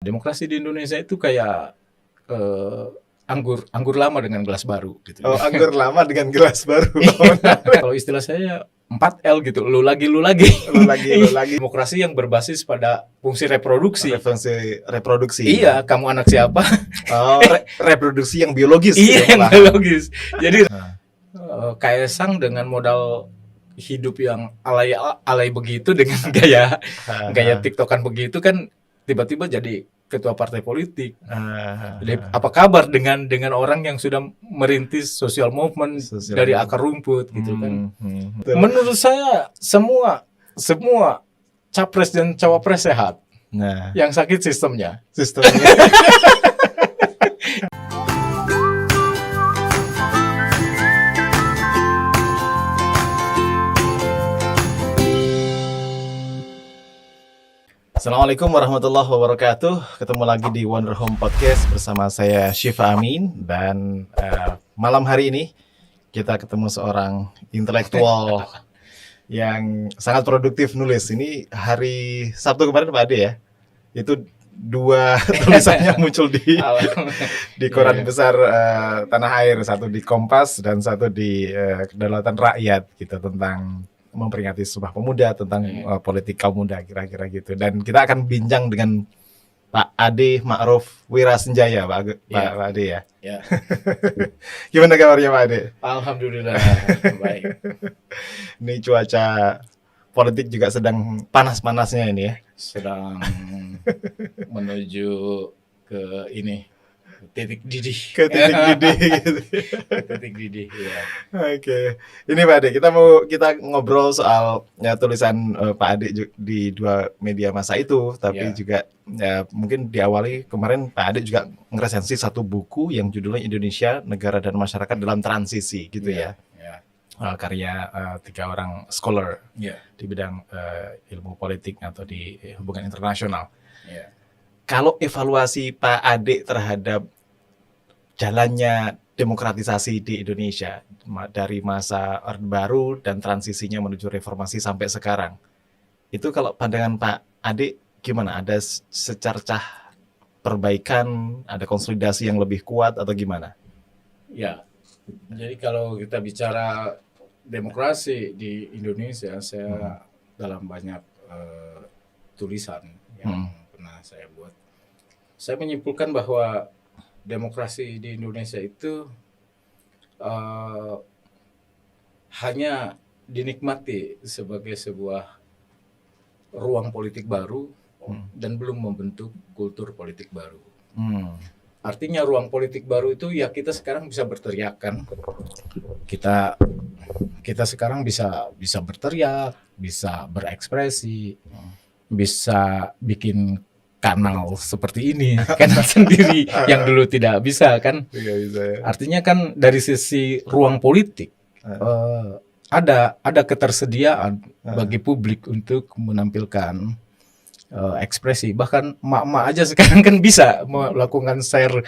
Demokrasi di Indonesia itu kayak anggur lama dengan gelas baru gitu. Oh, anggur lama dengan gelas baru. Kalau istilah saya 4L gitu, lu lagi. Lu lagi. Demokrasi yang berbasis pada fungsi reproduksi. Fungsi reproduksi. Iya, kamu anak siapa? Oh, reproduksi yang biologis. Iya, yang biologis. Jadi Kaesang dengan modal hidup yang alay begitu dengan gaya TikTokan begitu kan tiba-tiba jadi ketua partai politik. Jadi apa kabar dengan orang yang sudah merintis social movement dari akar rumput gitu kan? Menurut saya semua capres dan cawapres sehat. Nah, yang sakit sistemnya. Assalamualaikum warahmatullahi wabarakatuh. Ketemu lagi di Wonder Home Podcast bersama saya Syifa Amin. Dan malam hari ini kita ketemu seorang intelektual yang sangat produktif nulis. Ini hari Sabtu kemarin Pak Ade ya. Itu dua tulisannya muncul di koran besar tanah air. Satu di Kompas dan satu di Kedaulatan Rakyat gitu, tentang memperingati Sumpah Pemuda, tentang politik kaum muda, kira-kira gitu. Dan kita akan bincang dengan Pak Ade Ma'ruf Wirasenjaya, Pak Ade ya. Ya. Gimana kabarnya Pak Ade? Alhamdulillah baik. Ini cuaca politik juga sedang panas-panasnya ini ya. Sedang menuju ke ini, titik didih. Ke titik didih gitu. Ke titik didih ya. Oke. Ini Pak Ade, kita ngobrol soal tulisan Pak Ade di dua media massa itu, tapi juga mungkin diawali kemarin Pak Ade juga ngeresensi satu buku yang judulnya Indonesia, Negara dan Masyarakat dalam Transisi gitu ya. Karya 3 orang scholar di bidang ilmu politik atau di hubungan internasional. Kalau evaluasi Pak Ade terhadap jalannya demokratisasi di Indonesia dari masa Orde Baru dan transisinya menuju reformasi sampai sekarang, itu kalau pandangan Pak Ade gimana? Ada secercah perbaikan, ada konsolidasi yang lebih kuat atau gimana? Ya, jadi kalau kita bicara demokrasi di Indonesia, saya dalam banyak tulisan yang pernah saya buat, saya menyimpulkan bahwa demokrasi di Indonesia itu hanya dinikmati sebagai sebuah ruang politik baru dan belum membentuk kultur politik baru. Artinya ruang politik baru itu ya kita sekarang bisa berteriak kan. Kita sekarang bisa berteriak, bisa berekspresi, bisa bikin kanal seperti ini, kanal sendiri yang dulu tidak bisa kan. Artinya kan dari sisi ruang politik ada ketersediaan bagi publik untuk menampilkan ekspresi. Bahkan emak-emak aja sekarang kan bisa melakukan share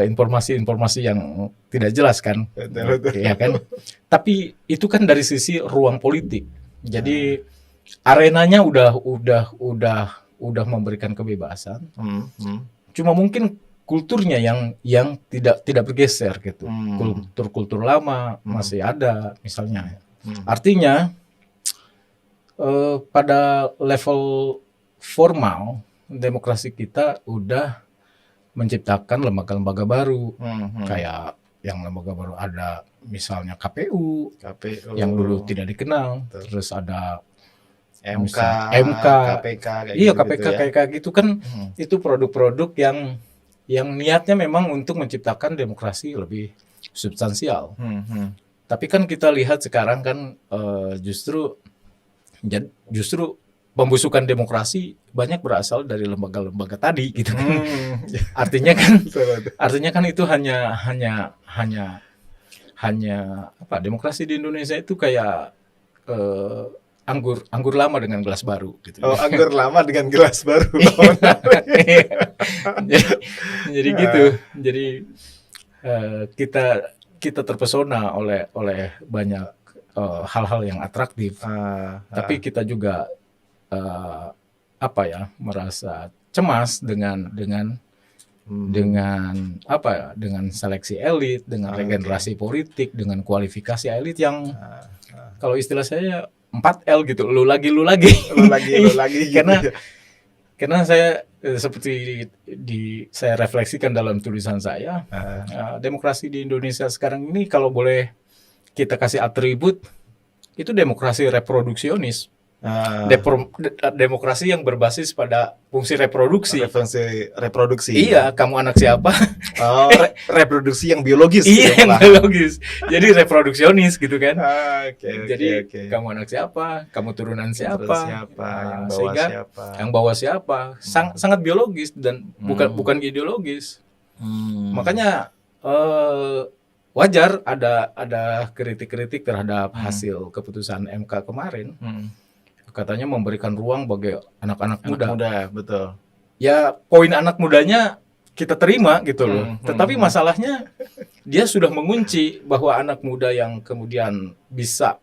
informasi-informasi yang tidak jelas kan. Ya kan. Tapi itu kan dari sisi ruang politik. Jadi arenanya udah memberikan kebebasan. Cuma mungkin kulturnya yang tidak bergeser gitu. Kultur lama masih ada misalnya. Artinya pada level formal demokrasi kita udah menciptakan lembaga-lembaga baru. Kayak yang lembaga baru ada misalnya KPU yang dulu tidak dikenal. Terus ada MK, KPK, kayak gitu kan. Itu produk-produk yang niatnya memang untuk menciptakan demokrasi lebih substansial. Tapi kan kita lihat sekarang kan justru pembusukan demokrasi banyak berasal dari lembaga-lembaga tadi gitu kan. Artinya kan itu hanya apa, demokrasi di Indonesia itu kayak anggur lama dengan gelas baru gitu. Oh, anggur lama dengan gelas baru. Jadi gitu. Jadi kita terpesona oleh banyak hal-hal yang atraktif. Tapi kita juga merasa cemas dengan apa ya, dengan seleksi elit, dengan regenerasi politik, dengan kualifikasi elit yang kalau istilah saya 4L gitu, lu lagi lu lagi gitu. Karena saya seperti saya refleksikan dalam tulisan saya, demokrasi di Indonesia sekarang ini kalau boleh kita kasih atribut, itu demokrasi reproduksionis. Demokrasi yang berbasis pada fungsi reproduksi. Iya, kamu anak siapa? Reproduksi yang biologis. Iya, yang biologis. Jadi reproduksionis gitu kan. Jadi kamu anak siapa? Kamu turunan siapa? Yang bawa siapa? Sangat biologis dan bukan ideologis. Makanya wajar ada kritik-kritik terhadap hasil keputusan MK kemarin. Katanya memberikan ruang bagi anak-anak muda. Betul. Ya, poin anak mudanya kita terima gitu loh. Tetapi masalahnya dia sudah mengunci bahwa anak muda yang kemudian bisa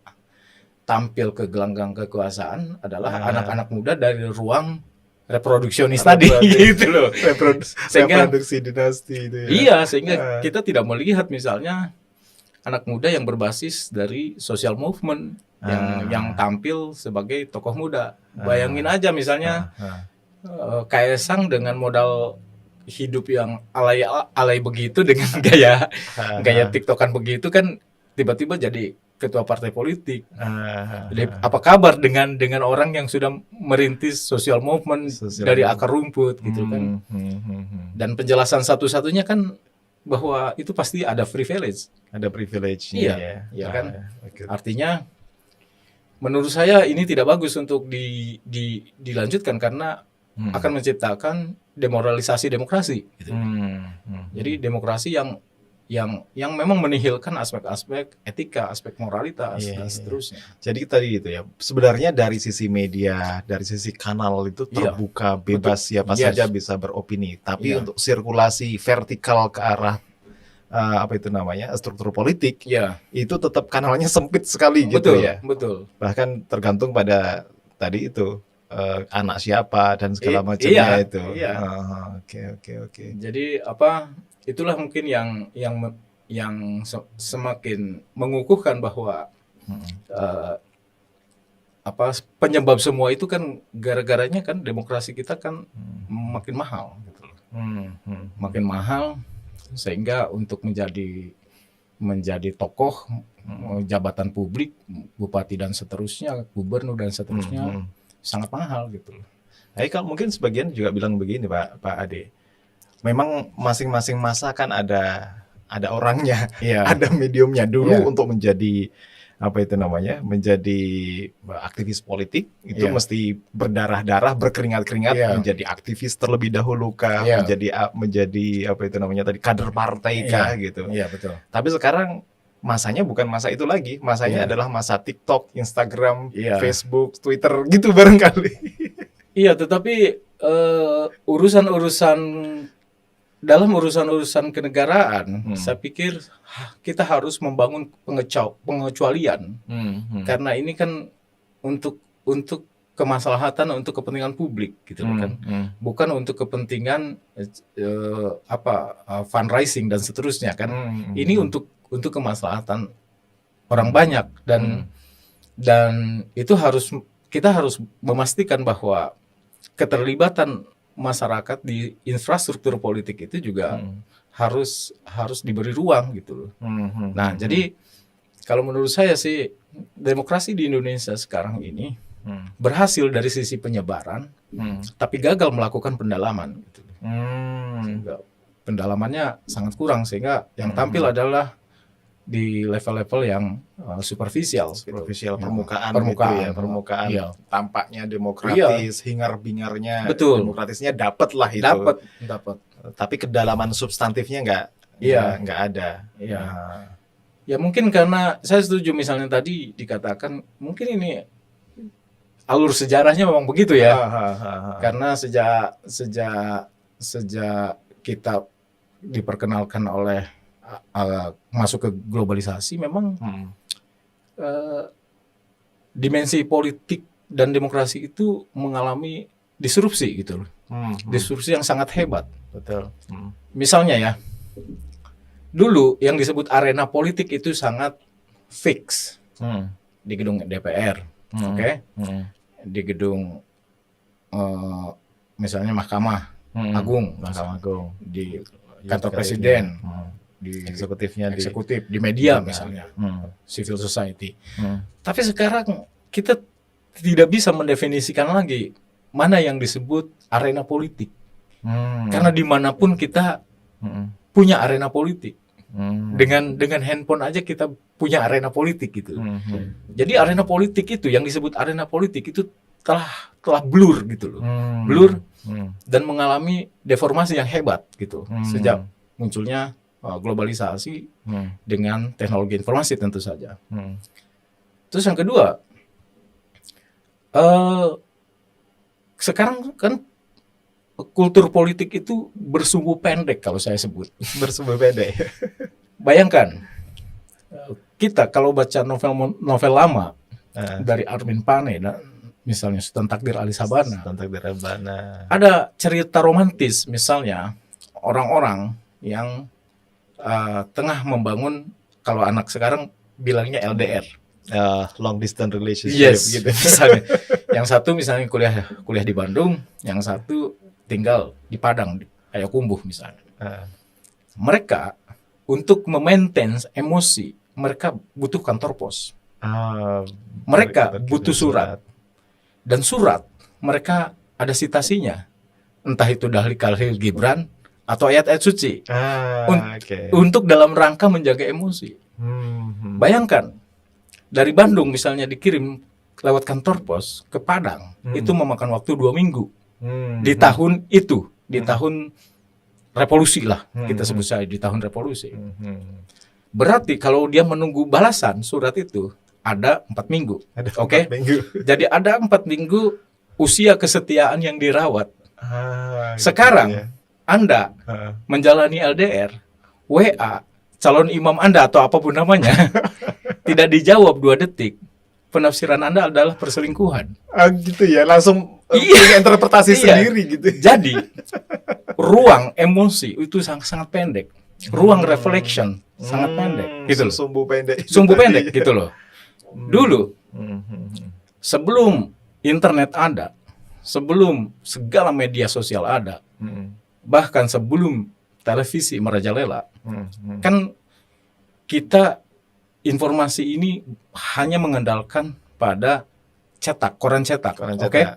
tampil ke gelanggang kekuasaan adalah anak-anak muda dari ruang reproduksionis tadi gitu loh. Reproduksi dinasti itu ya. Iya, sehingga kita tidak melihat misalnya anak muda yang berbasis dari social movement yang tampil sebagai tokoh muda. Bayangin aja misalnya Kaesang dengan modal hidup yang alay begitu dengan gaya TikTokan begitu kan tiba-tiba jadi ketua partai politik. Jadi apa kabar dengan orang yang sudah merintis social movement dari akar rumput gitu kan. Dan penjelasan satu-satunya kan bahwa itu pasti ada privilege. Ada privilege. Iya kan. Artinya menurut saya ini tidak bagus untuk dilanjutkan karena akan menciptakan demoralisasi demokrasi. Gitu. Jadi demokrasi yang memang menihilkan aspek-aspek etika, aspek moralitas dan seterusnya. Jadi tadi itu ya. Sebenarnya dari sisi media, dari sisi kanal itu terbuka, bebas siapa saja bisa beropini. Tapi untuk sirkulasi vertikal ke arah struktur politik, itu tetap kanalnya sempit sekali gitu ya. Betul. Bahkan tergantung pada tadi itu anak siapa dan segala macamnya itu. Oke. Jadi itulah mungkin yang semakin mengukuhkan bahwa penyebab semua itu kan gara-garanya kan demokrasi kita kan makin mahal gitu loh. Makin mahal sehingga untuk menjadi tokoh jabatan publik, bupati dan seterusnya, gubernur dan seterusnya sangat mahal gitu loh. Kalau mungkin sebagian juga bilang begini Pak Ade. Memang masing-masing masa kan ada orangnya, ada mediumnya dulu untuk menjadi menjadi aktivis politik itu mesti berdarah-darah, berkeringat-keringat menjadi aktivis terlebih dahulu kah, menjadi kader partai kah gitu. Iya, betul. Tapi sekarang masanya bukan masa itu lagi, masanya adalah masa TikTok, Instagram, Facebook, Twitter gitu barangkali. Iya, tetapi dalam urusan kenegaraan, saya pikir kita harus membangun pengecualian, karena ini kan untuk kemaslahatan, untuk kepentingan publik, gitu kan, bukan untuk kepentingan fundraising dan seterusnya kan. Ini untuk kemaslahatan orang banyak dan itu kita harus memastikan bahwa keterlibatan masyarakat di infrastruktur politik itu juga harus diberi ruang gitu loh. Nah, jadi kalau menurut saya sih demokrasi di Indonesia sekarang ini berhasil dari sisi penyebaran, tapi gagal melakukan pendalaman gitu. Sehingga pendalamannya sangat kurang sehingga yang tampil adalah di level-level yang superficial, permukaan. Tampaknya demokratis, hingar-bingarnya demokratisnya dapat lah itu. Dapat. Tapi kedalaman substantifnya nggak ada. Ya mungkin karena saya setuju misalnya tadi dikatakan mungkin ini alur sejarahnya memang begitu ya. Karena sejak kita diperkenalkan oleh masuk ke globalisasi memang dimensi politik dan demokrasi itu mengalami disrupsi gitu loh. Disrupsi yang sangat hebat. Betul. Misalnya ya, dulu yang disebut arena politik itu sangat fix di gedung DPR, oke? Di gedung misalnya Mahkamah Agung, Mahkamah Agung, di kantor presiden, di eksekutifnya, eksekutif, di media misalnya, civil society. Tapi sekarang kita tidak bisa mendefinisikan lagi mana yang disebut arena politik, karena dimanapun kita punya arena politik. Dengan handphone aja kita punya arena politik gitu. Jadi arena politik itu yang disebut arena politik itu telah blur gitu loh. Blur dan mengalami deformasi yang hebat gitu. Sejak munculnya globalisasi dengan teknologi informasi tentu saja. Terus yang kedua, sekarang kan kultur politik itu bersumbu pendek kalau saya sebut. Bersumbu pendek. Bayangkan, kita kalau baca novel lama dari Armin Pane, misalnya Sultan Takdir Ali Sabana, ada cerita romantis misalnya orang-orang yang tengah membangun, kalau anak sekarang bilangnya LDR, long distance relationship, yes, gitu. Misalnya. Yang satu misalnya kuliah di Bandung, yang satu tinggal di Padang, di Payakumbuh misalnya. Mereka untuk memaintain emosi, mereka butuh kantor pos. Mereka butuh surat. Dan surat mereka ada citasinya. Entah itu Dahli Khalil Gibran atau ayat-ayat suci. Untuk dalam rangka menjaga emosi. Bayangkan, dari Bandung misalnya dikirim lewat kantor pos ke Padang, itu memakan waktu 2 minggu. Di tahun itu, di tahun revolusi lah, kita sebut saja di tahun revolusi. Berarti kalau dia menunggu balasan surat itu ada 4 minggu. Oke? Jadi ada 4 minggu usia kesetiaan yang dirawat. Sekarang gitu ya. Anda menjalani LDR, WA calon imam Anda atau apapun namanya tidak dijawab 2 detik. Penafsiran Anda adalah perselingkuhan. Gitu ya, langsung punya interpretasi sendiri gitu. Jadi ruang emosi itu sangat pendek. Ruang reflection sangat pendek gitu loh. Sumbu pendek gitu loh. Dulu sebelum internet ada, sebelum segala media sosial ada, bahkan sebelum televisi merajalela, kan kita informasi ini hanya mengandalkan pada cetak, koran cetak. Oke?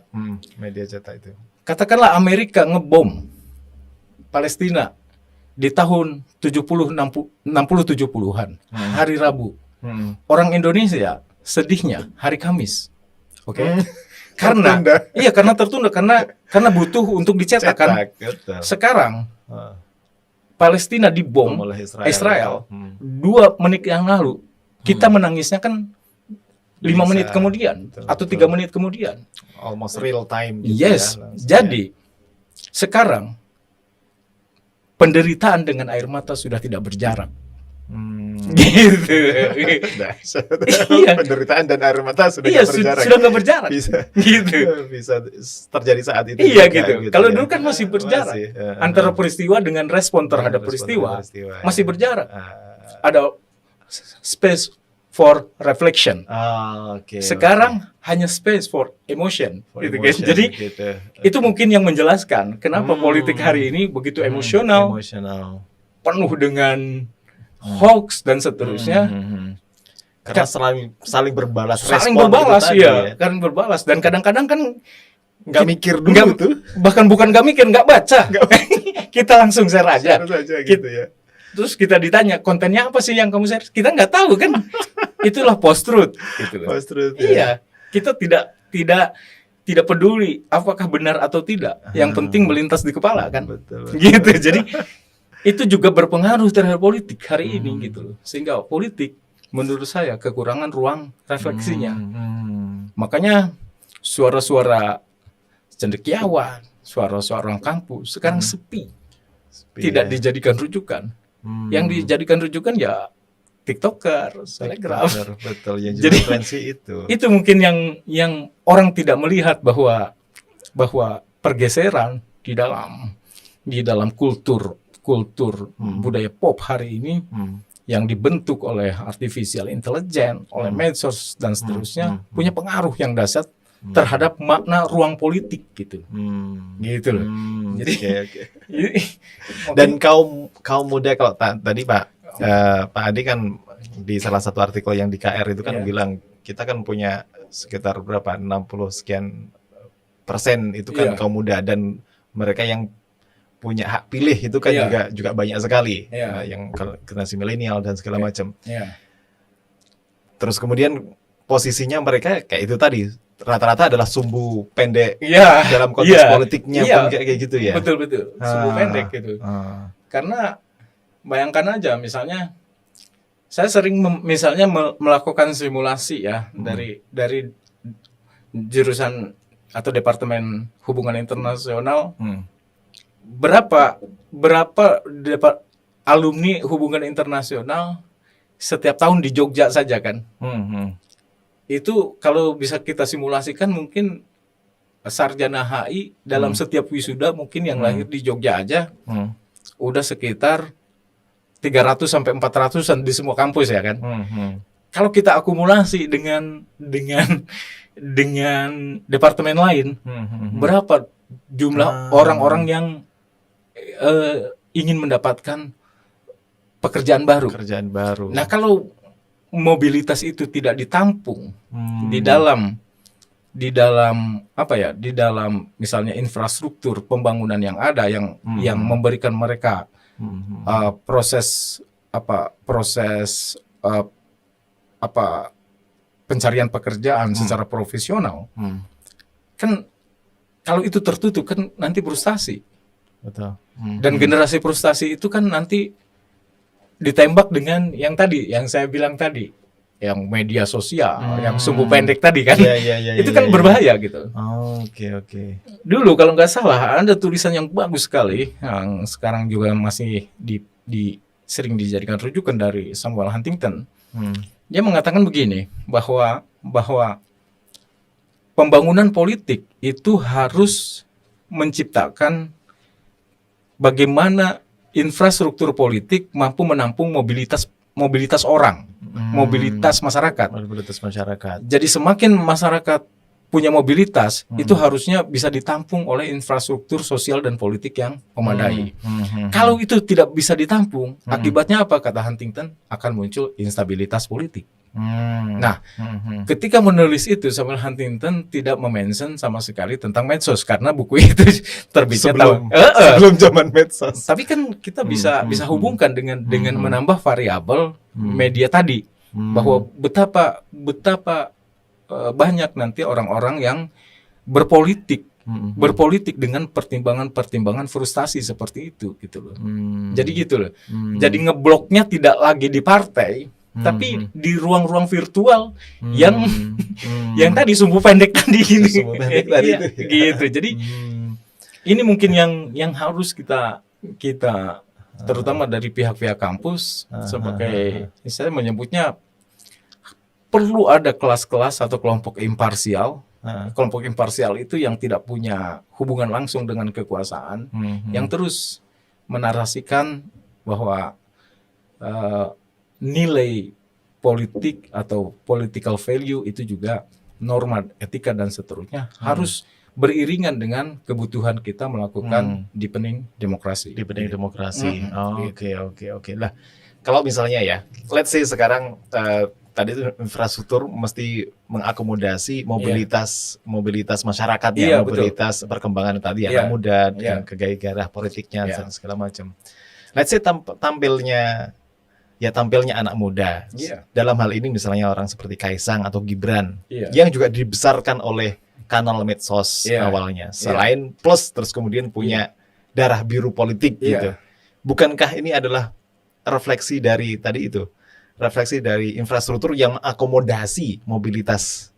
Media cetak itu. Katakanlah Amerika ngebom Palestina di tahun 60-70-an, hari Rabu. Orang Indonesia sedihnya hari Kamis. Oke? Karena tertunda karena butuh untuk dicetak kan. Sekarang Palestina dibom oleh Israel 2 menit yang lalu. Kita menangisnya kan 5 menit kemudian atau 3 menit kemudian. Almost real time gitu. Yes. Ya, jadi sekarang penderitaan dengan air mata sudah tidak berjarak. Gitu. Penderitaan dan air mata sudah berjarak. Sudah nggak berjarak. Bisa terjadi saat itu. Iya gitu. Kalau dulu kan masih berjarak. Antara peristiwa dengan respon terhadap peristiwa masih berjarak. Ada space for reflection. Sekarang hanya space for emotion. Gitu kan. Jadi itu mungkin yang menjelaskan kenapa politik hari ini begitu emosional, penuh dengan hoax dan seterusnya. Karena saling berbalas. Saling berbalas, iya. Kan berbalas. Dan kadang-kadang kan nggak mikir dulu tuh. Bahkan bukan nggak mikir, nggak baca. Kita langsung share aja. Gitu ya. Terus kita ditanya, kontennya apa sih yang kamu share? Kita nggak tahu kan. Itulah post-truth. Gitu. Post-truth, iya. Kita tidak peduli apakah benar atau tidak. Yang penting melintas di kepala kan. Betul. Gitu. Jadi itu juga berpengaruh terhadap politik hari ini gitu loh. Sehingga politik menurut saya kekurangan ruang refleksinya. Makanya suara-suara cendekiawan, suara-suara orang kampus sekarang sepi. Tidak dijadikan rujukan. Yang dijadikan rujukan ya TikToker, Telegram. Betul, yang jadi itu. Itu mungkin yang orang tidak melihat bahwa pergeseran di dalam kultur budaya pop hari ini yang dibentuk oleh artificial intelligence, oleh medsos dan seterusnya, punya pengaruh yang dahsyat terhadap makna ruang politik gitu. Gitu loh. Jadi okay. Dan kaum muda, kalau tadi Pak Adi kan di salah satu artikel yang di KR itu kan bilang kita kan punya sekitar berapa 60 sekian persen itu kan kaum muda, dan mereka yang punya hak pilih itu kan juga banyak sekali, yang generasi milenial dan segala macam. Terus kemudian posisinya mereka kayak itu tadi, rata-rata adalah sumbu pendek dalam konteks politiknya pun kayak gitu ya. Betul sumbu pendek gitu. Karena bayangkan aja, misalnya saya sering misalnya melakukan simulasi ya dari jurusan atau Departemen Hubungan Internasional. Berapa alumni hubungan internasional setiap tahun di Jogja saja kan? Itu kalau bisa kita simulasikan, mungkin sarjana HI dalam setiap wisuda mungkin yang lahir di Jogja aja udah sekitar 300 sampai 400-an di semua kampus ya kan? Kalau kita akumulasi dengan departemen lain, berapa jumlah orang-orang yang ingin mendapatkan pekerjaan baru. Nah, kalau mobilitas itu tidak ditampung di dalam misalnya infrastruktur pembangunan yang ada, yang memberikan mereka proses pencarian pekerjaan secara profesional, kan kalau itu tertutup kan nanti frustasi. Betul. Dan generasi frustasi itu kan nanti ditembak dengan yang tadi, yang saya bilang tadi, yang media sosial, yang sumbu pendek tadi kan, itu kan berbahaya gitu. Oke. Dulu kalau nggak salah ada tulisan yang bagus sekali, yang sekarang juga masih sering dijadikan rujukan, dari Samuel Huntington. Dia mengatakan begini, bahwa pembangunan politik itu harus menciptakan bagaimana infrastruktur politik mampu menampung mobilitas orang, mobilitas masyarakat. Jadi semakin masyarakat punya mobilitas, itu harusnya bisa ditampung oleh infrastruktur sosial dan politik yang memadai. Kalau itu tidak bisa ditampung, akibatnya apa, kata Huntington? Akan muncul instabilitas politik. Nah, ketika menulis itu, Samuel Huntington tidak memention sama sekali tentang medsos, karena buku itu terbitnya sebelum zaman medsos. Tapi kan kita bisa hubungkan dengan menambah variabel media tadi, bahwa betapa banyak nanti orang-orang yang berpolitik dengan pertimbangan frustasi seperti itu gitu loh. Jadi gitu loh. Jadi ngebloknya tidak lagi di partai, tapi di ruang-ruang virtual yang tadi sumbu pendek tadi ini. Gitu. Jadi ini mungkin yang harus kita terutama dari pihak-pihak kampus, sebagai saya menyebutnya perlu ada kelas-kelas atau kelompok imparsial. Kelompok imparsial itu yang tidak punya hubungan langsung dengan kekuasaan, yang terus menarasikan bahwa nilai politik atau political value itu juga norma etika dan seterusnya harus beriringan dengan kebutuhan kita melakukan deepening demokrasi. Oke. Lah, kalau misalnya ya, let's say sekarang tadi itu infrastruktur mesti mengakomodasi mobilitas masyarakatnya, mobilitas perkembangan tadi anak muda dengan gairah politiknya dan segala macam. Let's say tampilnya anak muda. Dalam hal ini misalnya orang seperti Kaisang atau Gibran yang juga dibesarkan oleh kanal medsos awalnya. Selain plus terus kemudian punya darah biru politik gitu. Bukankah ini adalah refleksi dari tadi itu? Refleksi dari infrastruktur yang mengakomodasi mobilitas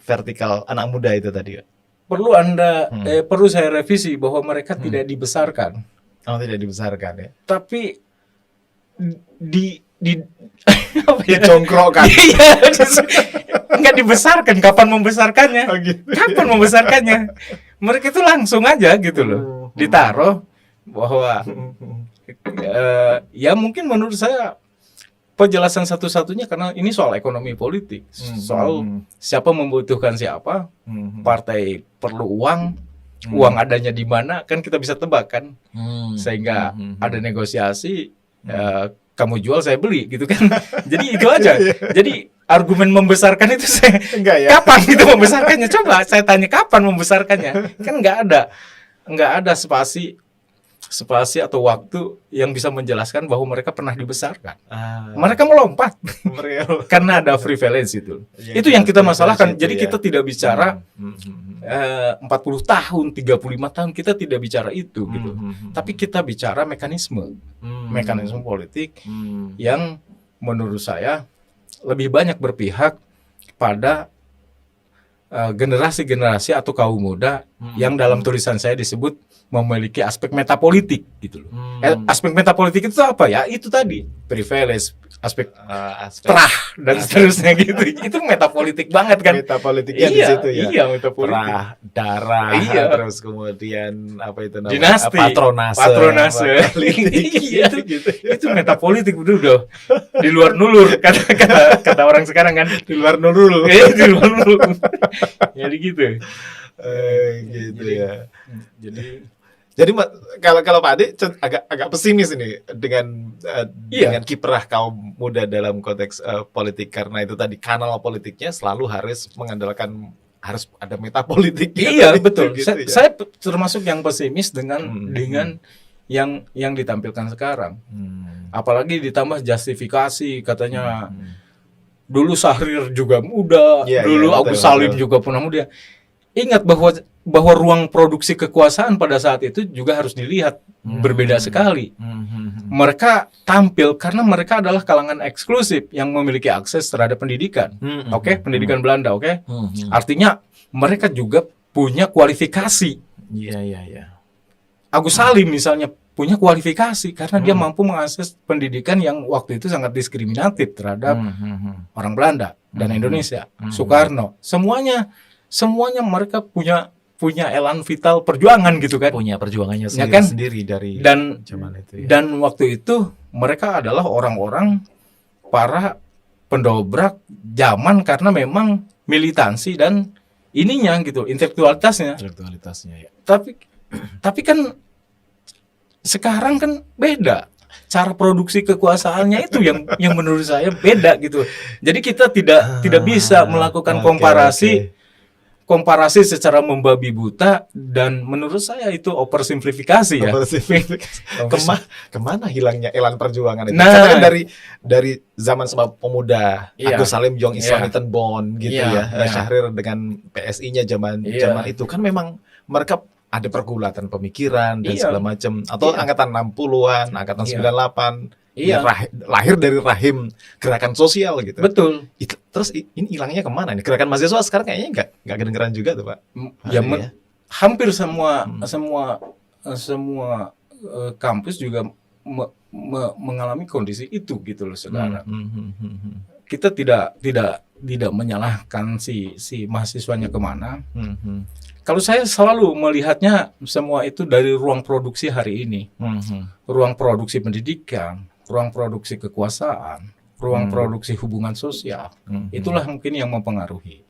vertikal anak muda itu tadi. Perlu saya revisi bahwa mereka tidak dibesarkan. Tidak dibesarkan ya. Tapi dicongkrokkan. Enggak dibesarkan. Kapan membesarkannya? Gitu. Kapan membesarkannya? mereka itu langsung aja gitu loh, ditaruh bahwa ya mungkin menurut saya penjelasan satu-satunya karena ini soal ekonomi politik, soal siapa membutuhkan siapa, partai perlu uang adanya di mana kan kita bisa tebak kan, sehingga ada negosiasi, kamu jual saya beli gitu kan. Jadi itu aja. Jadi argumen membesarkan itu saya kapan itu membesarkannya? Coba saya tanya kapan membesarkannya? Kan nggak ada spasi atau waktu yang bisa menjelaskan bahwa mereka pernah dibesarkan. Mereka melompat karena ada privilege itu. Itu yang kita masalahkan. Jadi kita tidak bicara 40 tahun, 35 tahun, kita tidak bicara itu gitu. Tapi kita bicara mekanisme politik yang menurut saya lebih banyak berpihak pada generasi-generasi atau kaum muda yang dalam tulisan saya disebut memiliki aspek metapolitik gitu loh. Aspek metapolitik itu apa ya? Itu tadi privilege, aspek terah dan seterusnya gitu. Itu metapolitik banget kan? Metapolitiknya di situ ya. Iya, metapolitik. Terah, darah, terus kemudian apa itu namanya? Dinasti, patronase. Iya, itu metapolitik udah di luar nulur kata orang sekarang kan. Di luar nulur. Di luar nulur. Jadi gitu. Gitu ya. Jadi kalau Pak Ade agak pesimis ini dengan kiprah kaum muda dalam konteks politik, karena itu tadi kanal politiknya selalu harus mengandalkan, harus ada metapolitik. Iya betul. Gitu, saya termasuk yang pesimis dengan yang ditampilkan sekarang. Apalagi ditambah justifikasi katanya dulu Syahrir juga muda, dulu Agus Salim juga pernah muda. Ingat bahwa ruang produksi kekuasaan pada saat itu juga harus dilihat berbeda sekali. Mereka tampil karena mereka adalah kalangan eksklusif yang memiliki akses terhadap pendidikan. Pendidikan Belanda, Artinya mereka juga punya kualifikasi. Agus Salim misalnya punya kualifikasi karena dia mampu mengakses pendidikan yang waktu itu sangat diskriminatif terhadap orang Belanda dan Indonesia. Soekarno, semuanya mereka punya elan vital perjuangan gitu kan. Punya perjuangannya sendiri dari zaman itu. Dan waktu itu mereka adalah orang-orang para pendobrak zaman karena memang militansi dan ininya gitu, intelektualitasnya ya. Tapi kan sekarang kan beda. Cara produksi kekuasaannya itu yang menurut saya beda gitu. Jadi kita tidak bisa melakukan komparasi secara membabi buta, dan menurut saya itu oversimplifikasi ya. Kemana hilangnya elan perjuangan itu? Karena kan dari zaman Sumpah Pemuda, Agus Salim Young Islamitan Bond gitu Syahrir dengan PSI-nya zaman itu kan memang mereka ada pergulatan pemikiran dan segala macam, atau angkatan 60-an, angkatan 98. Lahir dari rahim gerakan sosial gitu. Betul. Terus ini hilangnya kemana nih? Gerakan mahasiswa sekarang kayaknya nggak kedengeran juga tuh Pak. Hampir semua kampus juga mengalami kondisi itu gitu loh sekarang. Kita tidak menyalahkan si mahasiswanya kemana. Kalau saya selalu melihatnya semua itu dari ruang produksi hari ini, ruang produksi pendidikan, ruang produksi kekuasaan, ruang produksi hubungan sosial. Itulah mungkin yang mempengaruhi.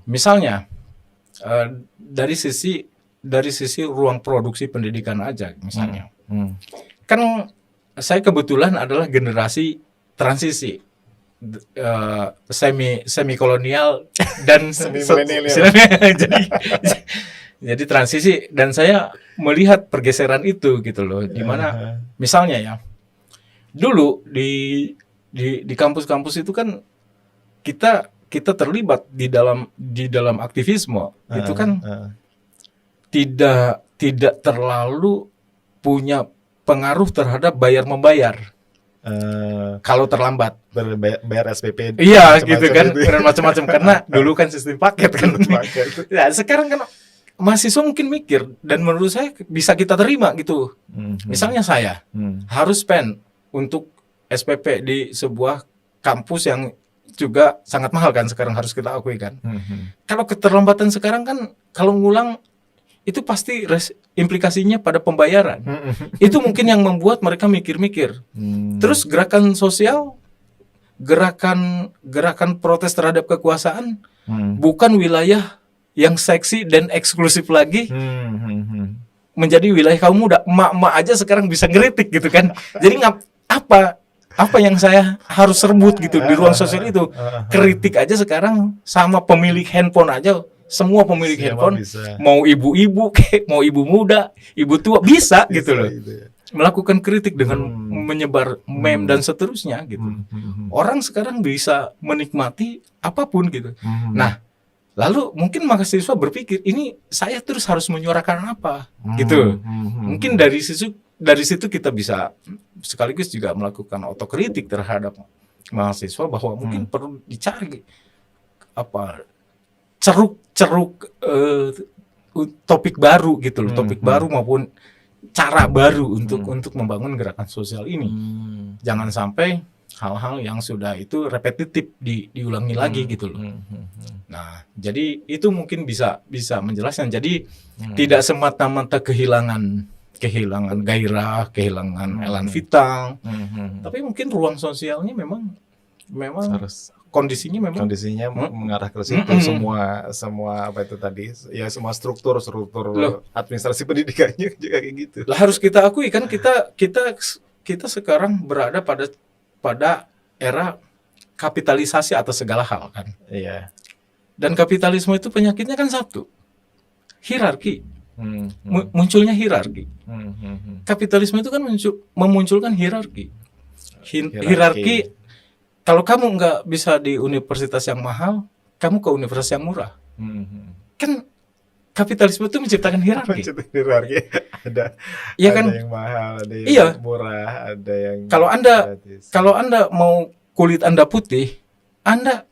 Misalnya dari sisi ruang produksi pendidikan aja misalnya. Kan saya kebetulan adalah generasi transisi, semi kolonial dan semi milenial. Jadi transisi, dan saya melihat pergeseran itu gitu loh, di mana misalnya ya dulu di kampus-kampus itu kan kita terlibat di dalam aktivisme itu kan tidak terlalu punya pengaruh terhadap bayar membayar. Kalau terlambat bayar SPP, gitu kan, macam-macam karena dulu kan sistem paket kan. Ya, sekarang kan mahasiswa mungkin mikir, dan menurut saya bisa kita terima gitu. Misalnya saya harus spend untuk SPP di sebuah kampus yang juga sangat mahal kan sekarang, harus kita akui kan. Kalau keterlambatan sekarang kan, kalau ngulang itu pasti implikasinya pada pembayaran. Itu mungkin yang membuat mereka mikir-mikir. Terus gerakan sosial, gerakan protes terhadap kekuasaan bukan wilayah yang seksi dan eksklusif lagi, menjadi wilayah kaum muda. Emak-emak aja sekarang bisa ngeritik gitu kan. Jadi apa yang saya harus rebut gitu di ruang sosial itu. Kritik aja sekarang sama pemilik handphone aja. Semua pemilik handphone bisa. Mau ibu-ibu, mau ibu muda, ibu tua bisa gitu loh. Melakukan kritik dengan menyebar meme dan seterusnya gitu. Orang sekarang bisa menikmati apapun gitu. Nah, lalu mungkin mahasiswa berpikir, ini saya terus harus menyuarakan apa gitu. Mungkin dari situ kita bisa sekaligus juga melakukan otokritik terhadap mahasiswa bahwa mungkin perlu dicari ceruk topik baru gitu loh, topik baru maupun cara baru untuk membangun gerakan sosial ini. Jangan sampai hal-hal yang sudah itu repetitif diulangi lagi gitu loh. Nah, jadi itu mungkin bisa menjelaskan. Jadi tidak semata-mata kehilangan gairah, kehilangan elan vital. Tapi mungkin ruang sosialnya memang harus kondisinya mengarah ke situ. Semua apa itu tadi, ya semua struktur administrasi pendidikannya juga kayak gitu. Lah harus kita akui kan, kita sekarang berada pada era kapitalisasi atas segala hal kan. Iya. Dan kapitalisme itu penyakitnya kan satu, hierarki. Munculnya hierarki. Kapitalisme itu kan memunculkan hierarki. Hierarki. Kalau kamu nggak bisa di universitas yang mahal, kamu ke universitas yang murah. Kan kapitalisme itu menciptakan hierarki. Ada yang mahal, ada yang murah, ada yang kalau Anda mau kulit Anda putih, Anda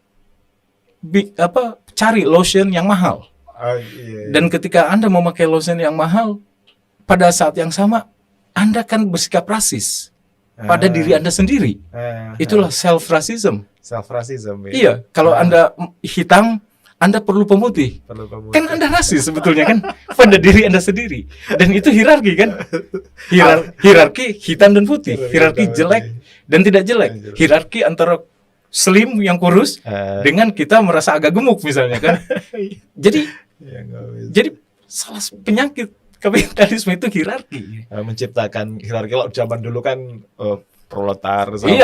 cari lotion yang mahal. Dan ketika Anda memakai lotion yang mahal, pada saat yang sama Anda kan bersikap rasis pada diri Anda sendiri. Itulah self-racism. Iya, kalau Anda hitam, Anda perlu pemutih. Kan Anda rasis sebetulnya kan pada diri Anda sendiri. Dan itu hierarki kan? Hierarki hitam dan putih, hierarki jelek dan tidak jelek. Hierarki antara slim yang kurus dengan kita merasa agak gemuk misalnya kan. Jadi salah penyakit kapitalisme itu hierarki. Menciptakan hierarki. Kalau zaman dulu kan proletar sama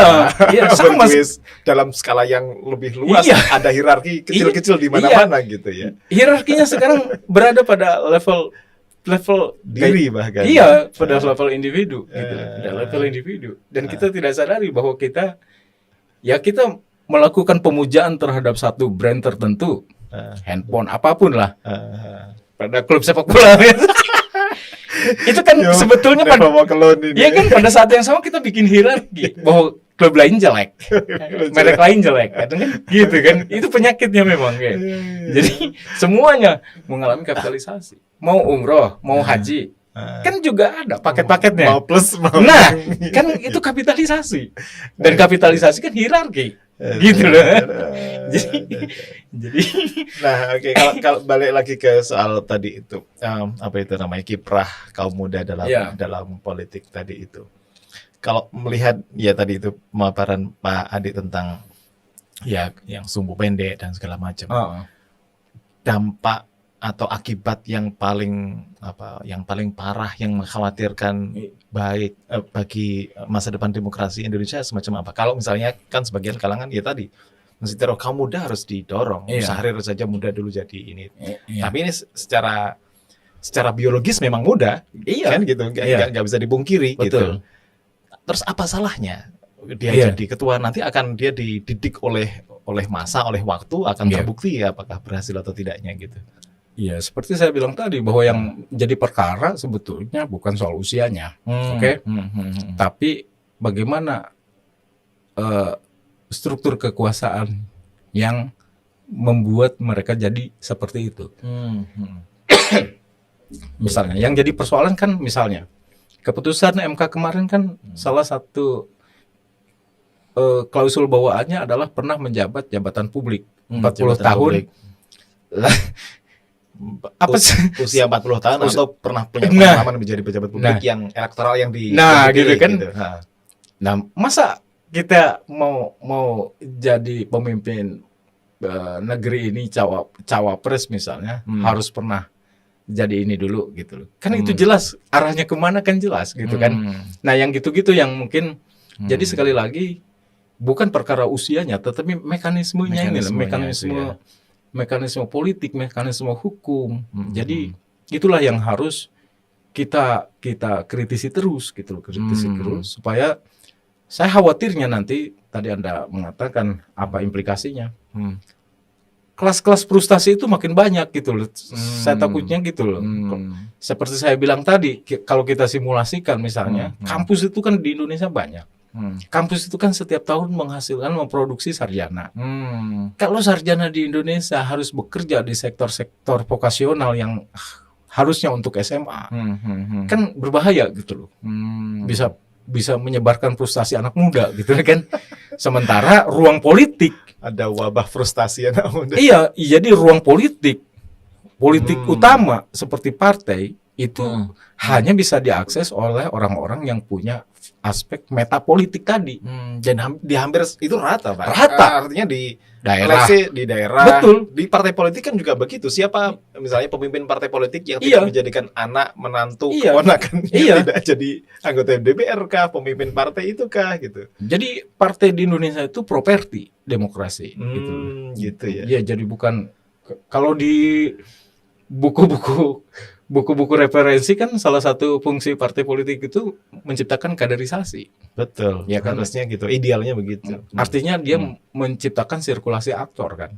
dalam skala yang lebih luas, ada hierarki kecil-kecil di mana-mana gitu ya. Hierarkinya sekarang berada pada level diri bahkan. Iya, pada level individu gitu. Pada level individu. Dan kita tidak sadari bahwa kita melakukan pemujaan terhadap satu brand tertentu, handphone apapun lah. Pada klub sepak bola. Itu kan sebetulnya pada saat yang sama kita bikin hierarki bahwa klub lain jelek, merek lain jelek, kan gitu kan. Itu penyakitnya memang kayak. Jadi semuanya mengalami kapitalisasi. Mau umroh, mau haji, kan juga ada paket-paketnya. Mau plus, nah, kan itu kapitalisasi. Dan kapitalisasi kan hierarki. Gitu loh. Jadi nah, oke, kalau balik lagi ke soal tadi itu, apa itu namanya, kiprah kaum muda dalam politik tadi itu. Kalau melihat ya tadi itu pemaparan Pak Adi tentang ya yang sumbu pendek dan segala macam. Dampak atau akibat yang paling parah yang mengkhawatirkan bagi masa depan demokrasi Indonesia semacam apa? Kalau misalnya kan sebagian kalangan ya tadi masih kaum muda harus didorong, sehari saja muda dulu jadi ini. Tapi ini secara biologis memang muda, kan gitu, nggak bisa dibungkiri. Betul. Gitu. Terus apa salahnya dia jadi ketua, nanti akan dia dididik oleh masa, oleh waktu, akan terbukti apakah berhasil atau tidaknya gitu. Iya, seperti saya bilang tadi bahwa yang jadi perkara sebetulnya bukan soal usianya, tapi bagaimana struktur kekuasaan yang membuat mereka jadi seperti itu. Misalnya, yang jadi persoalan kan misalnya keputusan MK kemarin kan salah satu klausul bawaannya adalah pernah menjabat jabatan publik 40 tahun. Apa sih? Usia 40 tahun atau pernah punya Nah. pengalaman menjadi pejabat publik yang elektoral yang Nah, dipilih, gitu kan. gitu. Nah, masa kita mau jadi pemimpin negeri ini, cawapres misalnya, harus pernah jadi ini dulu gitu loh. Kan itu jelas arahnya kemana kan jelas gitu kan. Nah, yang gitu-gitu yang mungkin jadi sekali lagi bukan perkara usianya, tetapi mekanismenya ini loh, mekanisme politik, mekanisme hukum. Jadi itulah yang harus kita kritisi terus gitu loh, terus supaya saya khawatirnya nanti tadi Anda mengatakan apa implikasinya. Kelas-kelas frustasi itu makin banyak gitu loh. Saya takutnya gitu loh. Seperti saya bilang tadi, kalau kita simulasikan misalnya, kampus itu kan di Indonesia banyak. Kampus itu kan setiap tahun memproduksi sarjana. Kalau sarjana di Indonesia harus bekerja di sektor-sektor vokasional yang harusnya untuk SMA, kan berbahaya gitu loh. Bisa menyebarkan frustasi anak muda gitu kan. Sementara ruang politik, ada wabah frustasi anak muda. Iya, jadi ruang politik utama seperti partai itu hanya bisa diakses oleh orang-orang yang punya aspek metapolitik tadi. Dan di hampir itu rata, Pak. Rata. Artinya di Daerah. di daerah. Betul. Di partai politik kan juga begitu. Siapa misalnya pemimpin partai politik yang tidak menjadikan anak, menantu, keponakan tidak jadi anggota DPR kah, pemimpin partai itu kah gitu. Jadi partai di Indonesia itu properti demokrasi gitu ya. Ya, jadi bukan kalau di buku-buku referensi kan salah satu fungsi partai politik itu menciptakan kaderisasi. Betul. Ya kan, harusnya gitu. Idealnya begitu. Artinya dia menciptakan sirkulasi aktor kan.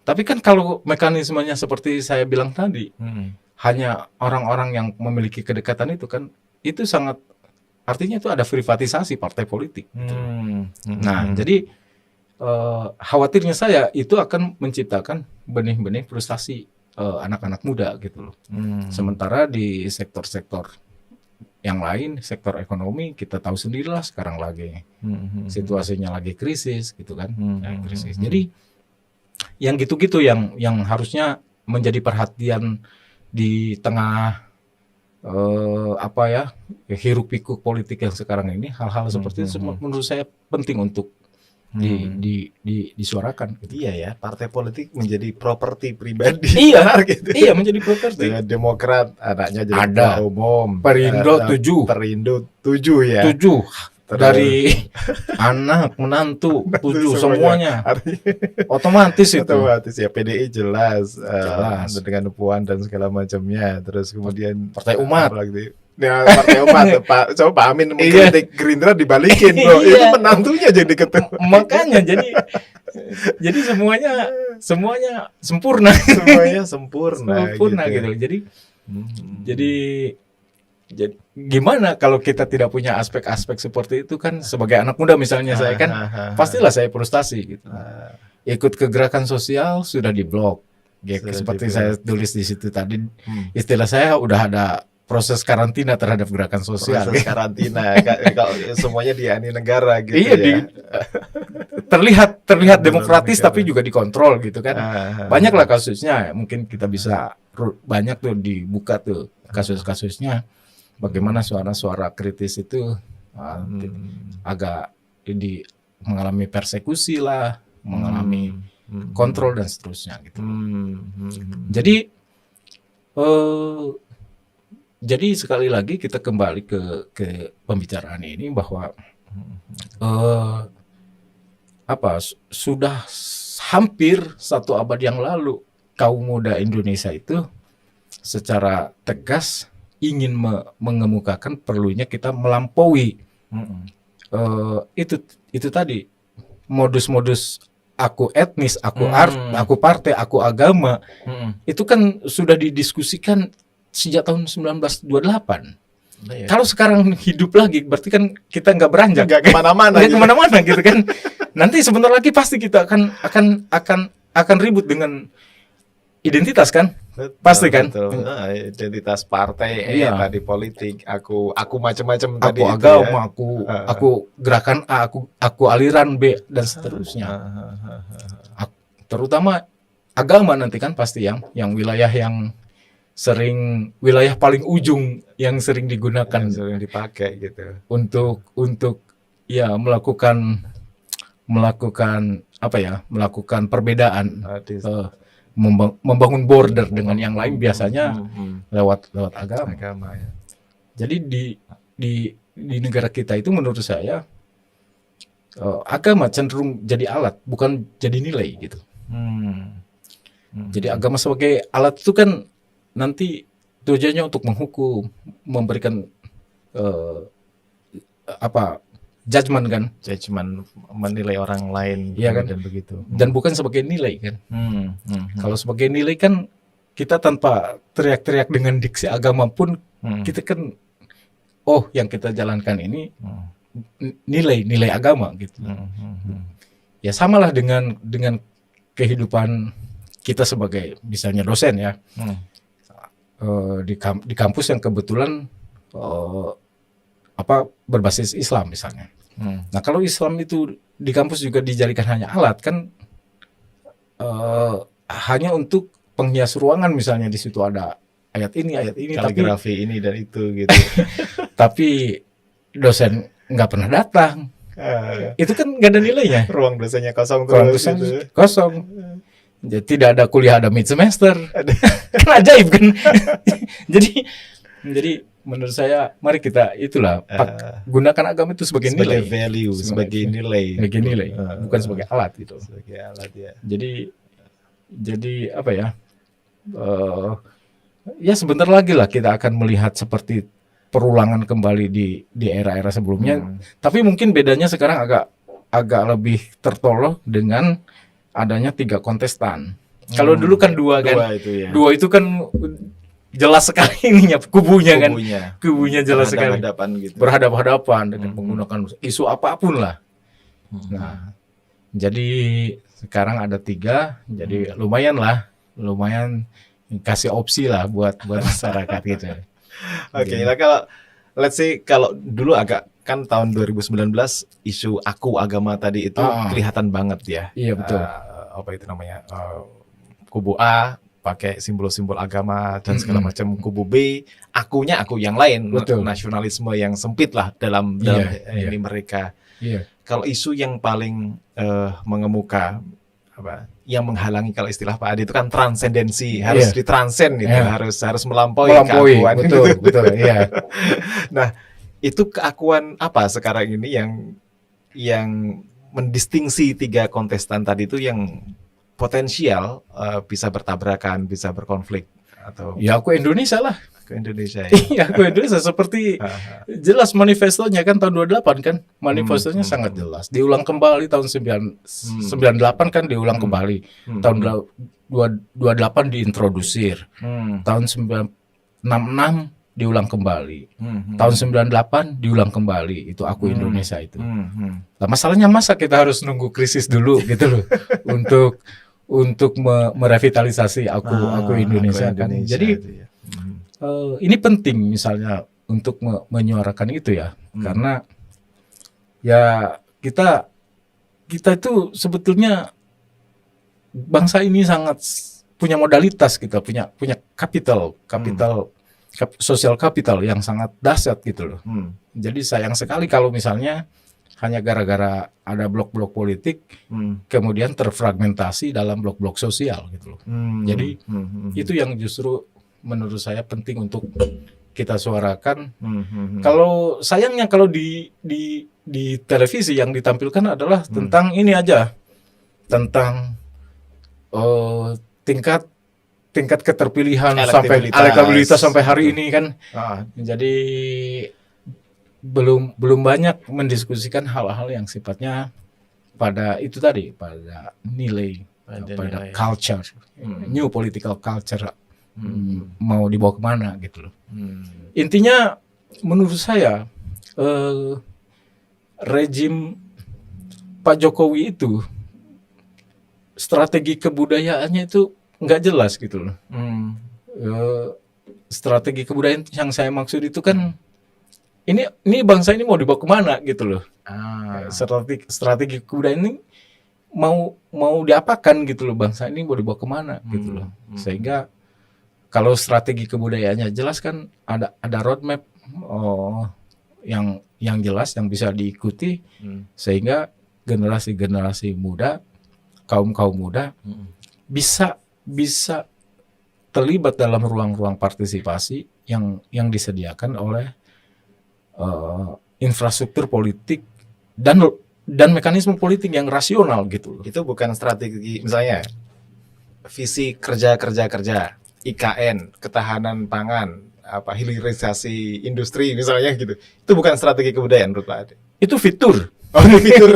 Tapi kan kalau mekanismenya seperti saya bilang tadi, hanya orang-orang yang memiliki kedekatan itu kan, itu sangat artinya itu ada privatisasi partai politik. Nah, jadi khawatirnya saya itu akan menciptakan benih-benih frustasi anak-anak muda gitu loh. Sementara di sektor-sektor yang lain, sektor ekonomi kita tahu sendirilah sekarang lagi situasinya lagi krisis gitu kan. Krisis. Jadi yang gitu-gitu yang harusnya menjadi perhatian di tengah hiruk pikuk politik yang sekarang ini, hal-hal seperti itu menurut saya penting untuk disuarakan gitu. Iya ya, partai politik menjadi properti pribadi. Iya, gitu. Iya menjadi properti. Demokrat anaknya jadi ada umum. Perindo 7 ya. 7 dari anak menantu 7 semuanya. Otomatis itu. Otomatis ya, PDI jelas. Dengan Puan dan segala macamnya. Terus kemudian Partai Umat. Nah, Partai Umat, Pak Amin mengkritik Gerindra dibalikin, bro. Itu menantunya jadi ketua. Makanya jadi semuanya sempurna. Semuanya sempurna gitu. Jadi gimana kalau kita tidak punya aspek-aspek seperti itu kan, sebagai anak muda misalnya saya kan pastilah saya frustasi gitu. Ikut ke gerakan sosial sudah diblok. Seperti saya tulis di situ tadi, istilah saya udah ada proses karantina terhadap gerakan sosial. Proses karantina, kalau semuanya diani negara gitu. Iya, terlihat demokratis negara, tapi juga dikontrol gitu kan. Banyaklah kasusnya, mungkin kita bisa banyak tuh dibuka tuh kasus-kasusnya. Bagaimana suara-suara kritis itu agak mengalami persekusi lah, mengalami kontrol dan seterusnya gitu. Jadi sekali lagi kita kembali ke pembicaraan ini bahwa sudah hampir 1 abad yang lalu kaum muda Indonesia itu secara tegas ingin mengemukakan perlunya kita melampaui itu tadi modus-modus aku etnis, aku aku partai, aku agama. Itu kan sudah didiskusikan sejak tahun 1928. Iya. Kalau sekarang hidup lagi, berarti kan kita nggak beranjak, nggak kemana-mana, gitu kan. Nanti sebentar lagi pasti kita akan ribut dengan identitas kan, pasti kan. Identitas partai, tadi politik, aku macam-macam tadi. Aku agama, aku gerakan A, aku aliran B dan seterusnya. Terutama agama nanti kan pasti yang wilayah wilayah paling ujung yang sering digunakan yang sering dipakai gitu untuk ya melakukan apa ya, melakukan perbedaan, membangun border dengan yang lain biasanya lewat agama ya. Jadi di negara kita itu menurut saya agama cenderung jadi alat, bukan jadi nilai gitu. Jadi agama sebagai alat itu kan nanti tujuannya untuk menghukum, memberikan judgment kan, menilai orang lain, ya kan, dan begitu. Dan bukan sebagai nilai kan. Kalau sebagai nilai kan kita tanpa teriak-teriak dengan diksi agama pun kita kan yang kita jalankan ini nilai agama gitu. Ya samalah dengan kehidupan kita sebagai misalnya dosen ya. Di kampus yang kebetulan berbasis Islam misalnya. Nah kalau Islam itu di kampus juga dijadikan hanya alat kan, hanya untuk penghias ruangan misalnya, di situ ada ayat ini kaligrafi ini dan itu gitu. Tapi dosen nggak pernah datang. Itu kan nggak ada nilainya. Ruang dosennya kosong terus gitu. Kosong. Jadi tidak ada kuliah, ada mid semester. Kan ajaib kan. jadi menurut saya mari kita gunakan agama itu sebagai nilai, value, sebagai nilai, bukan sebagai alat gitu. Sebagai alat ya. Jadi apa ya? Ya sebentar lagi lah kita akan melihat seperti perulangan kembali di era-era sebelumnya. Tapi mungkin bedanya sekarang agak lebih tertolong dengan adanya 3 kontestan. Kalau dulu kan 2 kan. Dua itu kan jelas sekali ininya kubunya kan. Kubunya jelas sekali. Berhadapan dengan menggunakan isu apapun lah. Nah, jadi sekarang ada 3, jadi lumayan kasih opsi lah buat masyarakat gitu. Oke, nah kalau dulu agak kan tahun 2019 isu aku agama tadi itu kelihatan banget ya. Iya betul. Apa itu namanya? Kubu A pakai simbol-simbol agama dan segala macam. Kubu B akunya aku yang lain. Betul. Nasionalisme yang sempit lah dalam ini mereka. Iya. Kalau isu yang paling mengemuka yang menghalangi, kalau istilah Pak Adi itu kan transendensi, harus ditransen gitu, harus melampaui keakuan. Betul, iya. Nah, itu keakuan apa sekarang ini yang mendistingsi 3 kontestan tadi itu yang potensial bisa bertabrakan, bisa berkonflik atau ya aku Indonesia lah. Ke Indonesia ya. Iya, aku Indonesia seperti jelas manifestonya kan tahun 28 kan. Manifestonya sangat jelas. Diulang kembali tahun 98 kan diulang kembali. Tahun 28 diintrodusir. Tahun 66 diulang kembali. Tahun 98 diulang kembali. Itu aku Indonesia itu. Nah, masalahnya masa kita harus nunggu krisis dulu gitu loh untuk merevitalisasi aku Indonesia kan. Jadi ini penting misalnya untuk menyuarakan itu ya, karena ya kita itu sebetulnya bangsa ini sangat punya modalitas, kita punya kapital sosial kapital yang sangat dahsyat gitu loh. Jadi sayang sekali kalau misalnya hanya gara-gara ada blok-blok politik kemudian terfragmentasi dalam blok-blok sosial gitu loh. Jadi itu yang justru menurut saya penting untuk kita suarakan. Kalau sayangnya kalau di televisi yang ditampilkan adalah tentang ini aja, tentang tingkat keterpilihan sampai elektabilitas sampai hari ini kan. Jadi belum banyak mendiskusikan hal-hal yang sifatnya pada itu tadi, pada nilai, pada culture, new political culture. Mau dibawa kemana gitu loh. Intinya menurut saya rejim Pak Jokowi itu strategi kebudayaannya itu nggak jelas gitu loh. Strategi kebudayaan yang saya maksud itu kan ini bangsa ini mau dibawa kemana gitu loh. Strategi kebudayaan ini mau diapakan gitu loh, bangsa ini mau dibawa kemana gitu loh. Sehingga kalau strategi kebudayaannya jelas kan ada roadmap yang jelas yang bisa diikuti, sehingga generasi muda, kaum muda bisa terlibat dalam ruang-ruang partisipasi yang disediakan oleh infrastruktur politik dan mekanisme politik yang rasional gitu loh. Itu bukan strategi, misalnya visi kerja IKN, ketahanan pangan, hilirisasi industri misalnya gitu. Itu bukan strategi kebudayaan menurut Pak Ade. Itu fitur. Oh, fitur.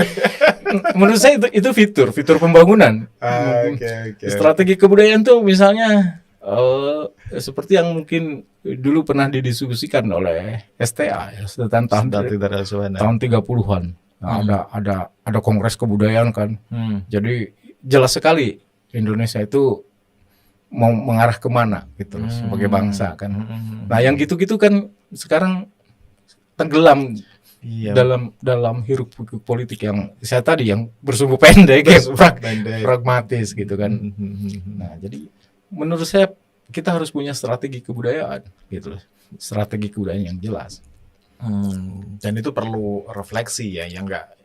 Menurut saya itu fitur pembangunan. Okay. Strategi kebudayaan tuh misalnya seperti yang mungkin dulu pernah didiskusikan oleh STA ya, tahun 30-an. Nah, ada kongres kebudayaan kan. Jadi jelas sekali Indonesia itu mau mengarah kemana gitu sebagai bangsa kan. Nah, yang gitu-gitu kan sekarang tenggelam dalam hiruk pikuk politik yang saya tadi yang bersumbu pendek, pragmatis gitu kan. Nah, jadi menurut saya kita harus punya strategi kebudayaan gitu loh. Strategi kebudayaan yang jelas. Dan itu perlu refleksi ya, yang enggak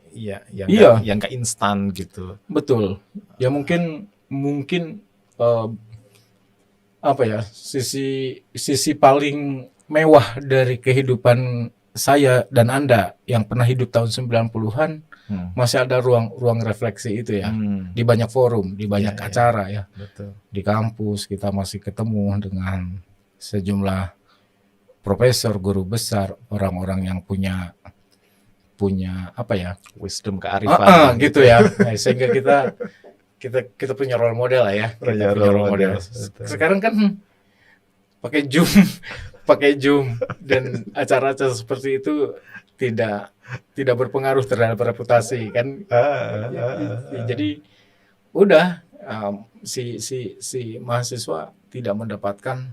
instan gitu. Betul. Ya mungkin sisi paling mewah dari kehidupan saya dan Anda yang pernah hidup tahun 90-an masih ada ruang refleksi itu ya. Di banyak forum, di banyak acara ya. Betul. Di kampus kita masih ketemu dengan sejumlah profesor, guru besar, orang-orang yang punya wisdom, kearifan gitu ya. Nah, sehingga kita punya role model lah ya. Kita punya role model. Sekarang kan pakai Zoom dan acara-acara seperti itu tidak berpengaruh terhadap reputasi kan. Jadi udah si mahasiswa tidak mendapatkan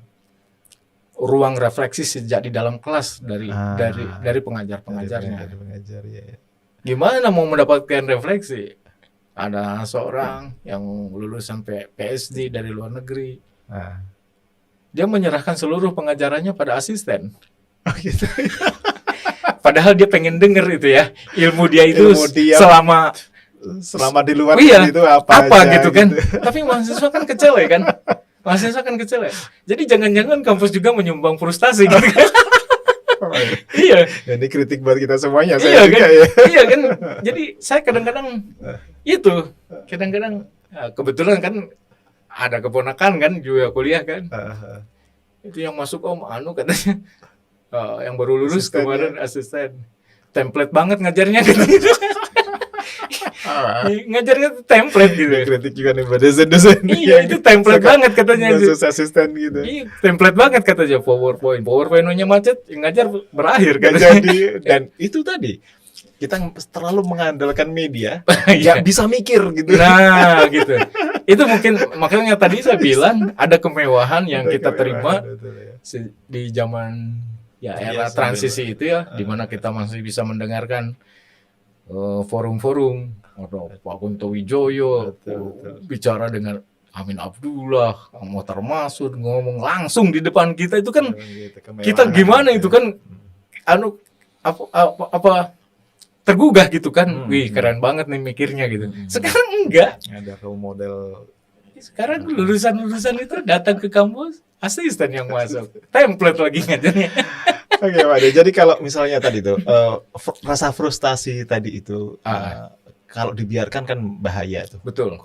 ruang refleksi sejak di dalam kelas dari pengajar-pengajarnya. Gimana mau mendapatkan refleksi? Ada seorang yang lulusan PSD dari luar negeri. Dia menyerahkan seluruh pengajarannya pada asisten. Oh gitu. Padahal dia pengen denger itu ya, ilmu dia itu selama di luar itu apa aja, gitu kan. Tapi mahasiswa kan kecele kan. Jadi jangan-jangan kampus juga menyumbang frustasi gitu kan. Iya. Ini kritik buat kita semuanya. Iya kan? Ya. Iya kan. Jadi saya kadang-kadang kebetulan kan ada keponakan kan juga kuliah kan. Itu yang masuk katanya yang baru lulus kemarin asisten. Template banget ngajarnya gitu. Ngajarnya template gitu. Kritik juga nih buat dosen-dosen. Iya, itu template banget katanya. Khusus asisten gitu. Iya, template banget katanya. PowerPoint-nya macet, yang ngajar berakhir kan. Jadi dan itu tadi kita terlalu mengandalkan media, nggak bisa mikir gitu. Nah, gitu. Itu mungkin makanya tadi saya bilang ada kemewahan yang kita terima di zaman era transisi itu ya, di mana kita masih bisa mendengarkan forum-forum atau Pak Kunto Wijoyo bicara dengan Amin Abdullah, Mohtar Masud ngomong langsung di depan kita, itu kan kita gimana itu kan tergugah gitu kan. Wih, keren banget nih mikirnya gitu. Sekarang enggak. Ada role model. Sekarang lulusan itu datang ke kampus, asisten yang masuk. Template lagi ngajarnya. Oke, Pak Ade. Jadi kalau misalnya tadi tuh rasa frustasi tadi itu kalau dibiarkan kan bahaya tuh. Betul.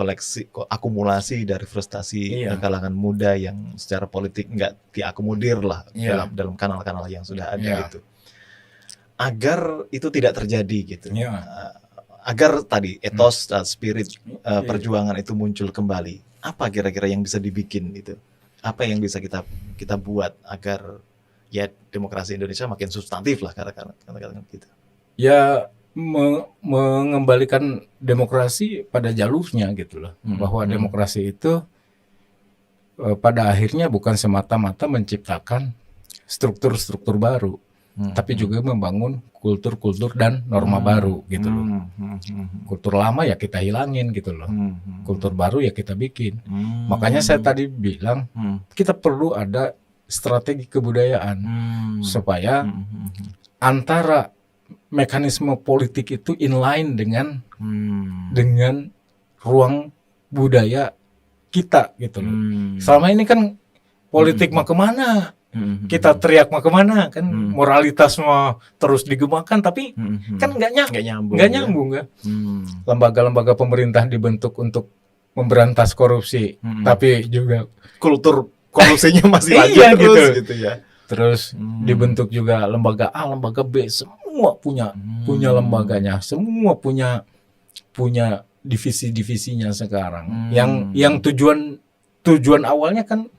Akumulasi dari frustasi kalangan muda yang secara politik nggak diakomodir lah dalam kanal-kanal yang sudah ada itu. Agar itu tidak terjadi gitu. Agar tadi etos dan spirit perjuangan itu muncul kembali. Apa kira-kira yang bisa dibikin itu? Apa yang bisa kita buat agar ya demokrasi Indonesia makin substantif lah katakan gitu. Ya mengembalikan demokrasi pada jalurnya gitu loh. Bahwa demokrasi itu pada akhirnya bukan semata-mata menciptakan struktur-struktur baru. tapi juga membangun kultur-kultur dan norma baru gitu loh. Kultur lama ya kita hilangin gitu loh. Kultur baru ya kita bikin. Makanya saya tadi bilang kita perlu ada strategi kebudayaan supaya antara mekanisme politik itu inline dengan ruang budaya kita gitu loh. Selama ini kan politik mah kemana? Kita teriak mah kemana kan, moralitas mah terus digemakan, tapi kan nggak nyambung kan. Lembaga-lembaga pemerintah dibentuk untuk memberantas korupsi, tapi juga kultur korupsinya masih lanjut iya, terus gitu ya. Terus dibentuk juga lembaga A, lembaga B, semua punya lembaganya, semua punya divisi-divisinya sekarang. Yang tujuan awalnya kan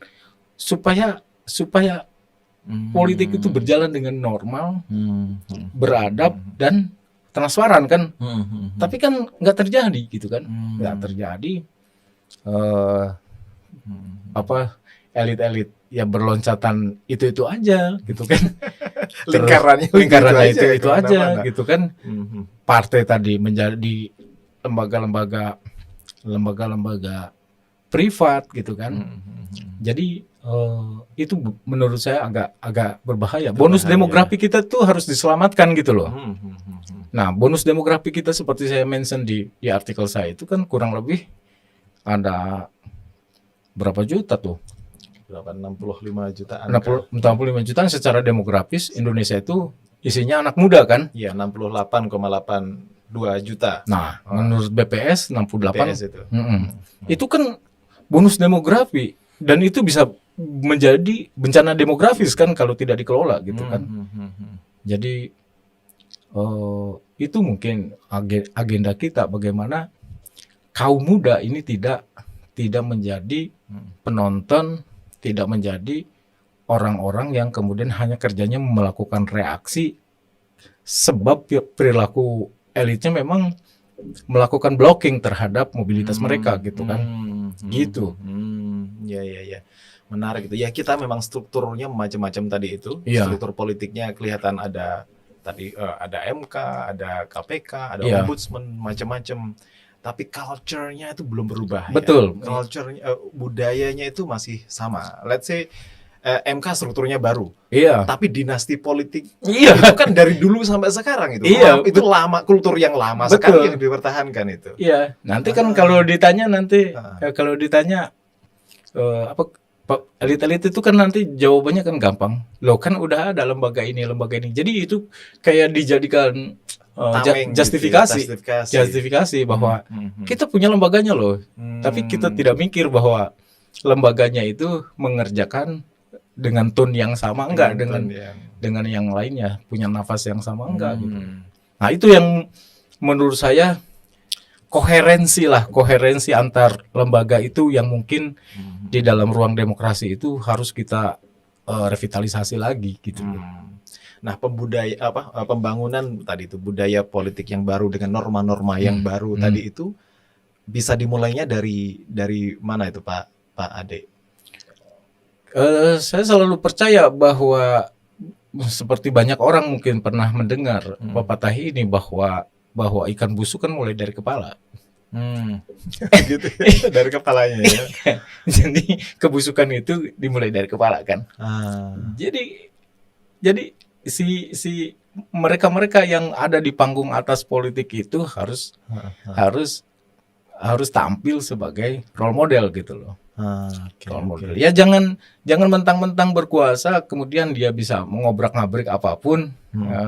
supaya politik itu berjalan dengan normal, beradab dan transparan kan. Tapi kan nggak terjadi gitu kan, nggak terjadi. Elit-elit ya berloncatan itu aja gitu kan. Lingkarannya itu aja gitu kan. Partai tadi menjadi lembaga-lembaga privat gitu kan. Jadi itu menurut saya agak berbahaya. Bonus demografi kita tuh harus diselamatkan gitu loh. Nah, bonus demografi kita seperti saya mention di artikel saya itu kan kurang lebih ada berapa juta tuh? Berapa? 65 jutaan. 65 jutaan secara demografis Indonesia itu isinya anak muda kan? Iya, 68,82 juta. Nah, menurut BPS 68 BPS itu. Itu kan bonus demografi dan itu bisa menjadi bencana demografis kan kalau tidak dikelola gitu kan. Jadi itu mungkin agenda kita bagaimana kaum muda ini tidak menjadi penonton, tidak menjadi orang-orang yang kemudian hanya kerjanya melakukan reaksi sebab perilaku elitnya memang melakukan blocking terhadap mobilitas mereka gitu kan. Gitu. Ya. Menarik gitu. Ya kita memang strukturnya macam-macam tadi itu. Struktur politiknya kelihatan ada tadi ada MK, ada KPK, ada ombudsman, macam-macam. Tapi culture-nya itu belum berubah. Betul. Ya. Culture-nya, budayanya itu masih sama. Let's say MK strukturnya baru. Iya. Tapi dinasti politik itu kan dari dulu sampai sekarang itu. Iya. Itu lama, kultur yang lama sekali yang dipertahankan itu. Iya. Nanti kan kalau ditanya elit-elit itu kan nanti jawabannya kan gampang. Loh kan udah ada lembaga ini. Jadi itu kayak dijadikan justifikasi bahwa kita punya lembaganya loh. Tapi kita tidak mikir bahwa lembaganya itu mengerjakan dengan tone yang sama enggak dengan yang lainnya, punya nafas yang sama enggak gitu. Nah, itu yang menurut saya koherensi antar lembaga itu yang mungkin di dalam ruang demokrasi itu harus kita revitalisasi lagi gitu. Nah, pembangunan tadi itu budaya politik yang baru dengan norma-norma yang baru tadi itu bisa dimulainya dari mana itu Pak Ade? Saya selalu percaya bahwa seperti banyak orang mungkin pernah mendengar pepatah ini bahwa ikan busuk kan mulai dari kepala. Gitu ya, dari kepalanya ya. Jadi kebusukan itu dimulai dari kepala kan. Jadi si mereka yang ada di panggung atas politik itu harus tampil sebagai role model gitu loh. Role model. Ya jangan mentang-mentang berkuasa kemudian dia bisa mengobrak-ngabrik apapun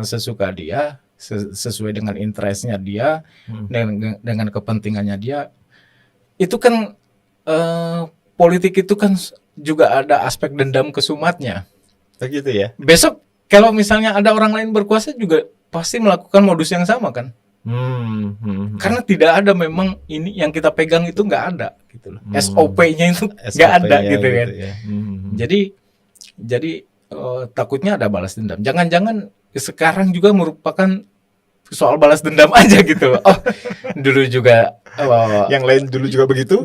sesuka dia, sesuai dengan interestnya dia, dengan kepentingannya dia. Itu kan politik itu kan juga ada aspek dendam kesumatnya. Begitu ya. Besok kalau misalnya ada orang lain berkuasa juga pasti melakukan modus yang sama kan. Karena tidak ada memang ini yang kita pegang itu nggak ada gitu loh. SOP-nya itu nggak ada gitu kan. Ya. Jadi takutnya ada balas dendam. Jangan-jangan sekarang juga merupakan soal balas dendam aja gitu. Oh, dulu juga yang lain dulu juga begitu.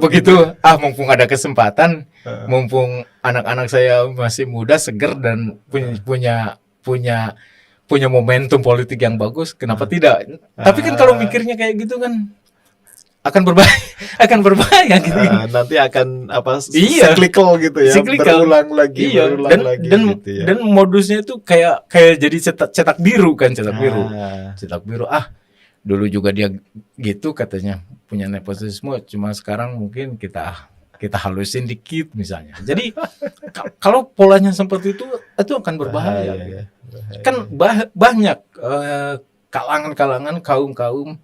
Mumpung ada kesempatan, mumpung anak-anak saya masih muda, seger dan punya punya momentum politik yang bagus, kenapa tidak? Tapi kan kalau mikirnya kayak gitu kan akan berbahaya, akan berbahaya gitu. Nanti akan Iya. cyclical gitu ya, Cyclical. berulang lagi, Iya. berulang lagi gitu ya. Dan modusnya itu kayak jadi cetak biru kan, cetak biru. Cetak biru. Dulu juga dia gitu katanya punya nepotisme, cuma sekarang mungkin kita halusin dikit misalnya. Jadi kalau polanya seperti itu akan berbahaya. Bahaya. Kan banyak kalangan-kalangan, kaum-kaum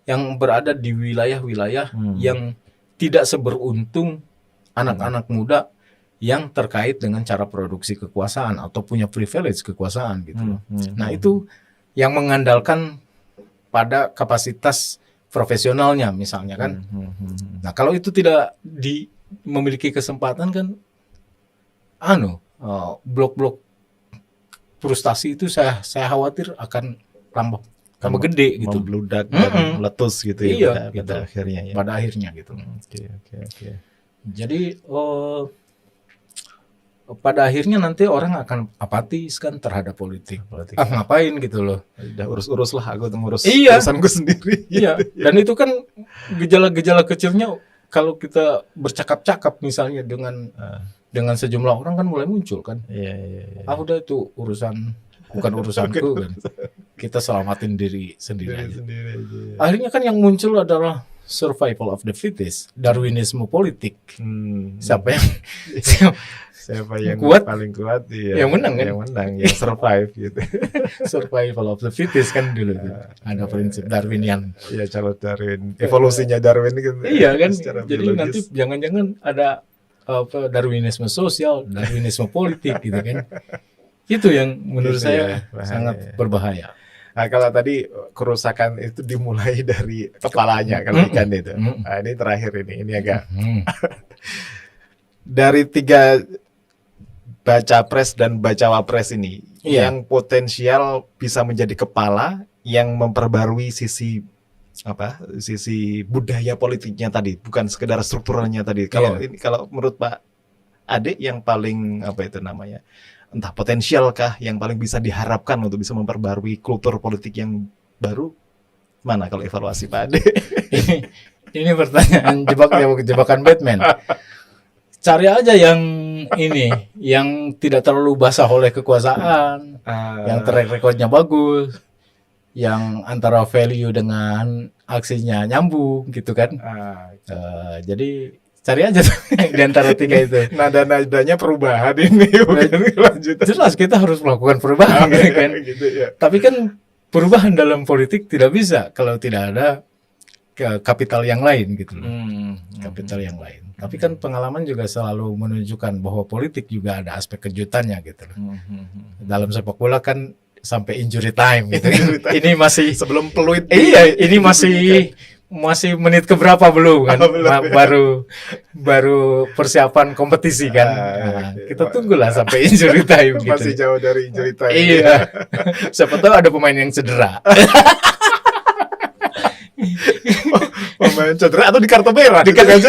yang berada di wilayah-wilayah yang tidak seberuntung anak-anak muda yang terkait dengan cara produksi kekuasaan atau punya privilege kekuasaan gitu. Nah, itu yang mengandalkan pada kapasitas profesionalnya misalnya kan. Nah, kalau itu tidak memiliki kesempatan kan blok-blok frustasi itu saya khawatir akan tambah gede gitu, membludak dan meletus gitu ya pada akhirnya ya. Pada akhirnya gitu. Oke. Jadi pada akhirnya nanti orang akan apatis kan terhadap politik. Ngapain gitu loh. Udah urus lah, aku ngurus Iya. urusanku sendiri. Iya. Dan itu kan gejala-gejala kecilnya kalau kita bercakap-cakap misalnya dengan sejumlah orang kan mulai muncul kan. Iya. Udah itu bukan urusanku kan. Kita selamatin diri sendiri aja. Akhirnya kan yang muncul adalah survival of the fittest, Darwinisme politik. Siapa yang kuat, paling kuat yang menang kan? Yang menang, yang survive gitu. Survival of the fittest kan dulu tuh. Ada prinsip Darwinian. Iya, Charles Darwin. Evolusinya Darwin gitu. Iya kan. Jadi biologis. nanti jangan-jangan ada Darwinisme sosial, Darwinisme politik gitu kan. Itu yang menurut saya sangat berbahaya. Nah, kalau tadi kerusakan itu dimulai dari kepalanya kalau ikan itu. Nah, ini terakhir ini agak dari 3 baca pres dan baca wapres ini yang potensial bisa menjadi kepala yang memperbarui sisi budaya politiknya tadi, bukan sekedar strukturalnya tadi. Kalau menurut Pak Ade yang paling entah potensialkah yang paling bisa diharapkan untuk bisa memperbarui kultur politik yang baru, mana kalau evaluasi Pak Ade? Ini pertanyaan jebakan Batman. Cari aja yang tidak terlalu basah oleh kekuasaan, yang track recordnya bagus, yang antara value dengan aksinya nyambung gitu kan. Jadi cari aja di antara 3 itu. Nada-nadanya perubahan ini. Jelas kita harus melakukan perubahan kan. Gitu, ya. Tapi kan perubahan dalam politik tidak bisa kalau tidak ada kapital yang lain gitu loh. Kapital yang lain. Tapi kan pengalaman juga selalu menunjukkan bahwa politik juga ada aspek kejutannya gitu loh. Dalam sepak bola kan sampai injury time gitu. Ini masih sebelum peluit. Iya, ini masih menit keberapa belum kan? Baru persiapan kompetisi kan. Kita tunggulah sampai injury time gitu. Masih jauh dari injury time. Iya. Siapa tahu ada pemain yang cedera. Pemain cedera atau di kartu merah? Di kartu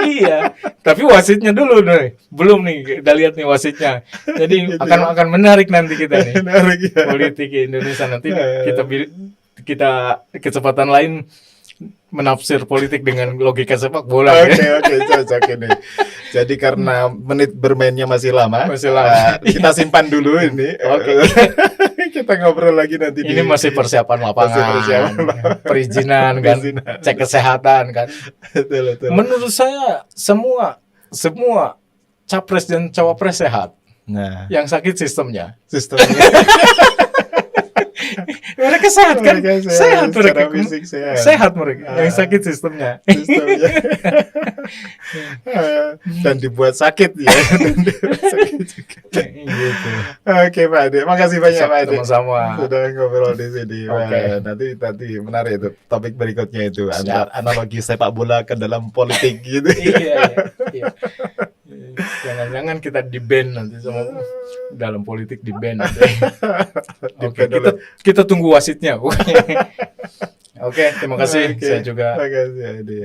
iya. Tapi wasitnya dulu nih. Belum nih, kita lihat nih wasitnya. Jadi gitu akan menarik nanti kita nih. Menarik ya. Politik Indonesia nanti kita kesempatan lain menafsir politik dengan logika sepak bola. Oke, cocok ini. Jadi karena menit bermainnya masih lama, kita simpan dulu ini. Oke. Kita ngobrol lagi nanti. Ini masih persiapan lapangan, perizinan kan, cek kesehatan kan. Betul. Menurut saya semua capres dan cawapres sehat. Nah, yang sakit sistemnya. Mereka sehat kan? Sehat mereka. Fisik sehat mereka. Yang sakit sistemnya. Dan dibuat sakit ya. Gitu. Oke Pak Ade, makasih banyak Pak Ade. Sama-sama. Sudah ngobrol di sini. Nanti menarik itu topik berikutnya itu analogi sepak bola ke dalam politik gitu. Iya. Jangan-jangan kita di-ban nanti sama dalam politik di-ban. Kita tunggu wasitnya. Oke, terima kasih. Saya juga. Terima kasih Ade.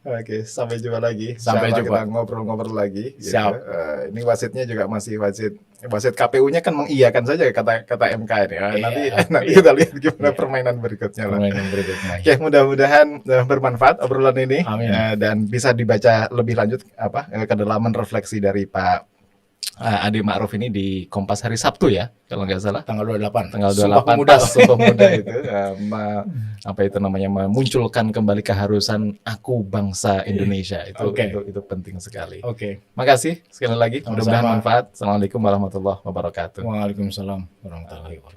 Oke, sampai jumpa lagi. Sampai Insyaallah jumpa. kita ngobrol-ngobrol lagi. Gitu. Siap. Ini wasitnya juga masih wasit KPU-nya kan mengiyakan saja kata MK ini. Nanti Iya. kita lihat gimana Iya. permainan berikutnya lah. Permainan berikutnya. Oke, mudah-mudahan bermanfaat obrolan ini. Amin. Dan bisa dibaca lebih lanjut kedalaman refleksi dari Pak Ade Ma'ruf ini di Kompas hari Sabtu ya, kalau nggak salah. Tanggal 28. Tanggal 28 Sumpah Pemuda. pas Sumpah Pemuda itu apa itu namanya memunculkan kembali keharusan aku bangsa Indonesia. Oke. Itu penting sekali. Oke. Makasih sekali lagi. Sama-sama. Mudah-mudahan manfaat. Assalamualaikum warahmatullahi wabarakatuh. Waalaikumsalam warahmatullahi wabarakatuh.